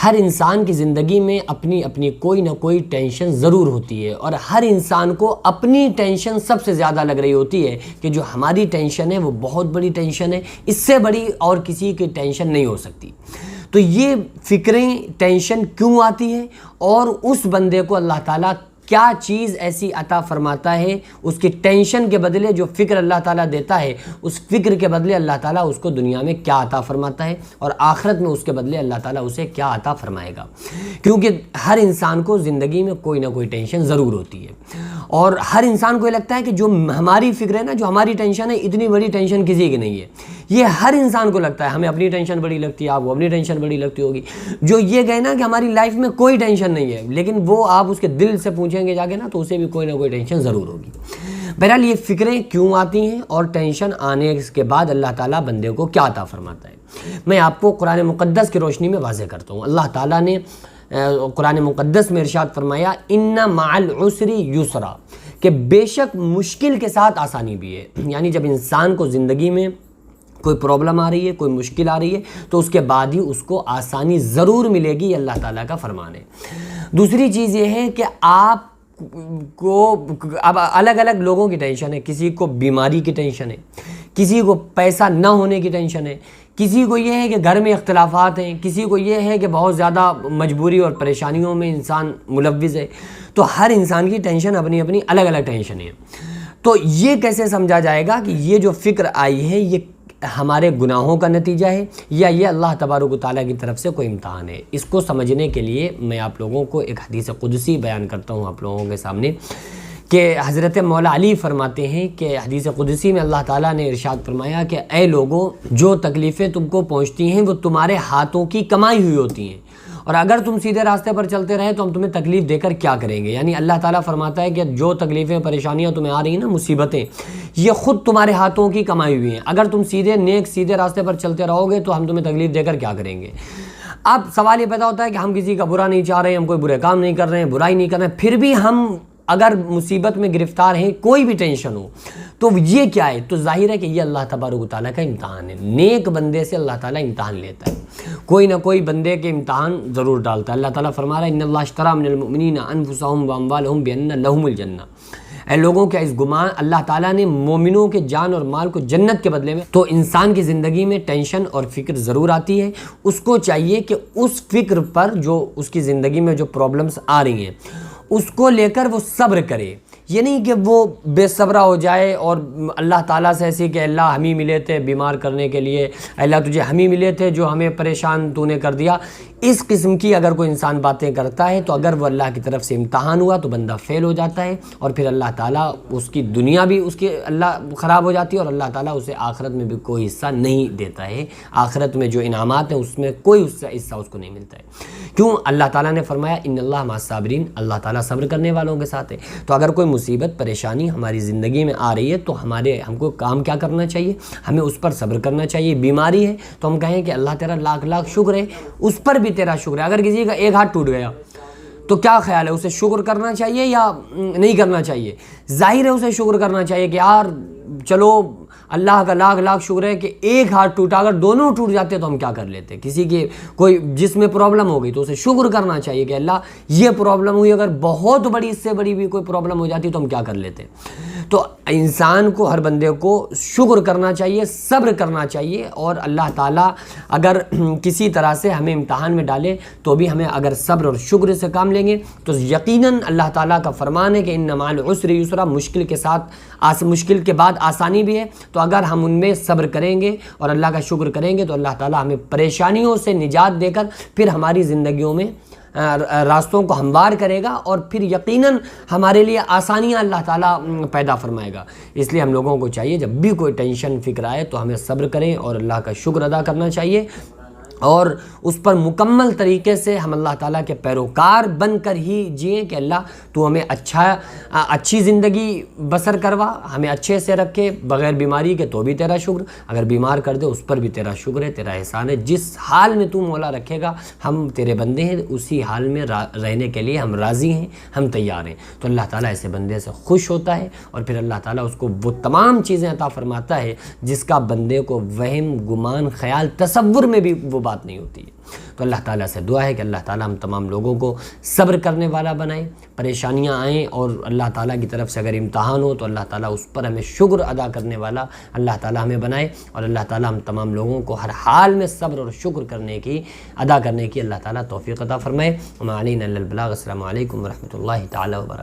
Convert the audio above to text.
ہر انسان کی زندگی میں اپنی اپنی کوئی نہ کوئی ٹینشن ضرور ہوتی ہے، اور ہر انسان کو اپنی ٹینشن سب سے زیادہ لگ رہی ہوتی ہے کہ جو ہماری ٹینشن ہے وہ بہت بڑی ٹینشن ہے، اس سے بڑی اور کسی کی ٹینشن نہیں ہو سکتی۔ تو یہ فکریں ٹینشن کیوں آتی ہیں، اور اس بندے کو اللہ تعالیٰ کیا چیز ایسی عطا فرماتا ہے، اس کی ٹینشن کے بدلے جو فکر اللہ تعالیٰ دیتا ہے، اس فکر کے بدلے اللہ تعالیٰ اس کو دنیا میں کیا عطا فرماتا ہے، اور آخرت میں اس کے بدلے اللہ تعالیٰ اسے کیا عطا فرمائے گا۔ کیونکہ ہر انسان کو زندگی میں کوئی نہ کوئی ٹینشن ضرور ہوتی ہے، اور ہر انسان کو یہ لگتا ہے کہ جو ہماری فکر ہے نا، جو ہماری ٹینشن ہے، اتنی بڑی ٹینشن کسی کی نہیں ہے۔ یہ ہر انسان کو لگتا ہے، ہمیں اپنی ٹینشن بڑی لگتی ہے، آپ کو اپنی ٹینشن بڑی لگتی ہوگی۔ جو یہ کہے نا کہ ہماری لائف میں کوئی ٹینشن نہیں ہے، لیکن وہ آپ اس کے دل سے پوچھیں گے جا کے نا، تو اسے بھی کوئی نہ کوئی ٹینشن ضرور ہوگی۔ بہرحال یہ فکریں کیوں آتی ہیں، اور ٹینشن آنے کے بعد اللہ تعالیٰ بندے کو کیا عطا فرماتا ہے، میں آپ کو قرآن مقدس کی روشنی میں واضح کرتا ہوں۔ اللہ تعالیٰ نے قرآن مقدس میں ارشاد فرمایا، ان مع العسر یسرا، کہ بے شک مشکل کے ساتھ آسانی بھی ہے۔ یعنی جب انسان کو زندگی میں کوئی پرابلم آ رہی ہے، کوئی مشکل آ رہی ہے، تو اس کے بعد ہی اس کو آسانی ضرور ملے گی، یہ اللہ تعالیٰ کا فرمان ہے۔ دوسری چیز یہ ہے کہ آپ کو اب الگ الگ لوگوں کی ٹینشن ہے، کسی کو بیماری کی ٹینشن ہے، کسی کو پیسہ نہ ہونے کی ٹینشن ہے، کسی کو یہ ہے کہ گھر میں اختلافات ہیں، کسی کو یہ ہے کہ بہت زیادہ مجبوری اور پریشانیوں میں انسان ملوث ہے۔ تو ہر انسان کی ٹینشن اپنی اپنی الگ الگ ٹینشن ہے۔ تو یہ کیسے سمجھا جائے گا کہ یہ جو فکر آئی ہے یہ ہمارے گناہوں کا نتیجہ ہے، یا یہ اللہ تبارک و تعالیٰ کی طرف سے کوئی امتحان ہے؟ اس کو سمجھنے کے لیے میں آپ لوگوں کو ایک حدیث قدسی بیان کرتا ہوں آپ لوگوں کے سامنے، کہ حضرت مولا علی فرماتے ہیں کہ حدیث قدسی میں اللہ تعالیٰ نے ارشاد فرمایا کہ اے لوگو، جو تکلیفیں تم کو پہنچتی ہیں وہ تمہارے ہاتھوں کی کمائی ہوئی ہوتی ہیں، اور اگر تم سیدھے راستے پر چلتے رہے تو ہم تمہیں تکلیف دے کر کیا کریں گے۔ یعنی اللہ تعالیٰ فرماتا ہے کہ جو تکلیفیں پریشانیاں تمہیں آ رہی ہیں نا، مصیبتیں، یہ خود تمہارے ہاتھوں کی کمائی ہوئی ہیں، اگر تم سیدھے راستے پر چلتے رہو گے تو ہم تمہیں تکلیف دے کر کیا کریں گے۔ اب سوال یہ پیدا ہوتا ہے کہ ہم کسی کا برا نہیں چاہ رہے ہیں، ہم کوئی برے کام نہیں کر رہے ہیں، برائی نہیں کر رہے ہیں، پھر بھی ہم اگر مصیبت میں گرفتار ہیں، کوئی بھی ٹینشن ہو، تو یہ کیا ہے؟ تو ظاہر ہے کہ یہ اللہ تبارک و تعالیٰ کا امتحان ہے۔ نیک بندے سے اللہ تعالیٰ امتحان لیتا ہے، کوئی نہ کوئی بندے کے امتحان ضرور ڈالتا ہے۔ اللہ تعالیٰ فرما رہا ہے، ان اللہ اشتری من المؤمنین انفسهم واموالهم بان لهم الجنہ۔ اے لوگوں کیا اس گمان، اللہ تعالیٰ نے مومنوں کے جان اور مال کو جنت کے بدلے میں۔ تو انسان کی زندگی میں ٹینشن اور فکر ضرور آتی ہے، اس کو چاہیے کہ اس فکر پر جو اس کی زندگی میں جو پرابلمس آ رہی ہیں اس کو لے کر وہ صبر کرے۔ یہ نہیں کہ وہ بے صبرہ ہو جائے اور اللہ تعالیٰ سے ایسی کہ اللہ ہم ہی ملے تھے بیمار کرنے کے لیے، اللہ تجھے ہم ہی ملے تھے جو ہمیں پریشان تو نے کر دیا۔ اس قسم کی اگر کوئی انسان باتیں کرتا ہے تو اگر وہ اللہ کی طرف سے امتحان ہوا تو بندہ فیل ہو جاتا ہے، اور پھر اللہ تعالیٰ اس کی دنیا بھی اس کی اللہ خراب ہو جاتی ہے، اور اللہ تعالیٰ اسے آخرت میں بھی کوئی حصہ نہیں دیتا ہے۔ آخرت میں جو انعامات ہیں اس میں کوئی حصہ اس کو نہیں ملتا ہے۔ کیوں؟ اللہ تعالیٰ نے فرمایا ان اللہ مع الصابرین، اللہ تعالیٰ صبر کرنے والوں کے ساتھ ہے۔ تو اگر کوئی مصیبت پریشانی ہماری زندگی میں آ رہی ہے تو ہم کو کام کیا کرنا چاہیے؟ ہمیں اس پر صبر کرنا چاہیے۔ بیماری ہے تو ہم کہیں کہ اللہ تیرا لاکھ لاکھ شکر ہے، اس پر بھی تیرا شکر ہے۔ اگر کسی کا ایک ہاتھ ٹوٹ گیا تو کیا خیال ہے، اسے شکر کرنا چاہیے یا نہیں کرنا چاہیے؟ ظاہر ہے اسے شکر کرنا چاہیے کہ یار چلو اللہ کا لاکھ لاکھ شکر ہے کہ ایک ہاتھ ٹوٹا، اگر دونوں ٹوٹ جاتے تو ہم کیا کر لیتے؟ کسی کی کوئی جس میں پرابلم ہو گئی تو اسے شکر کرنا چاہیے کہ اللہ یہ پرابلم ہوئی، اگر بہت بڑی اس سے بڑی بھی کوئی پرابلم ہو جاتی تو ہم کیا کر لیتے؟ تو انسان کو، ہر بندے کو شکر کرنا چاہیے، صبر کرنا چاہیے، اور اللہ تعالیٰ اگر کسی طرح سے ہمیں امتحان میں ڈالے تو بھی ہمیں اگر صبر اور شکر سے کام لیں گے تو یقیناً اللہ تعالیٰ کا فرمان ہے کہ ان مع العسر یسرا، مشکل کے ساتھ مشکل کے بعد آسانی بھی ہے۔ تو اگر ہم ان میں صبر کریں گے اور اللہ کا شکر کریں گے تو اللہ تعالیٰ ہمیں پریشانیوں سے نجات دے کر پھر ہماری زندگیوں میں راستوں کو ہموار کرے گا، اور پھر یقیناً ہمارے لیے آسانیاں اللہ تعالیٰ پیدا فرمائے گا۔ اس لیے ہم لوگوں کو چاہیے جب بھی کوئی ٹینشن فکر آئے تو ہمیں صبر کریں اور اللہ کا شکر ادا کرنا چاہیے، اور اس پر مکمل طریقے سے ہم اللہ تعالیٰ کے پیروکار بن کر ہی جئیں کہ اللہ تو ہمیں اچھی زندگی بسر کروا، ہمیں اچھے سے رکھے بغیر بیماری کے، تو بھی تیرا شکر، اگر بیمار کر دے اس پر بھی تیرا شکر ہے، تیرا احسان ہے۔ جس حال میں تو مولا رکھے گا ہم تیرے بندے ہیں، اسی حال میں رہنے کے لیے ہم راضی ہیں، ہم تیار ہیں۔ تو اللہ تعالیٰ ایسے بندے سے خوش ہوتا ہے، اور پھر اللہ تعالیٰ اس کو وہ تمام چیزیں عطا فرماتا ہے جس کا بندے کو وہم، گمان، خیال، تصور میں بھی وہ بات بات نہیں ہوتی ہے۔ تو اللہ تعالیٰ سے دعا ہے کہ اللہ تعالیٰ ہم تمام لوگوں کو صبر کرنے والا بنائے، پریشانیاں آئیں اور اللہ تعالیٰ کی طرف سے اگر امتحان ہو تو اللہ تعالیٰ اس پر ہمیں شکر ادا کرنے والا اللہ تعالیٰ ہمیں بنائے، اور اللہ تعالیٰ ہم تمام لوگوں کو ہر حال میں صبر اور شکر ادا کرنے کی اللہ تعالیٰ توفیق عطا فرمائے۔ وما علینا الا البلاغ۔ السلام علیکم ورحمۃ اللہ تعالیٰ وبرکاتہ۔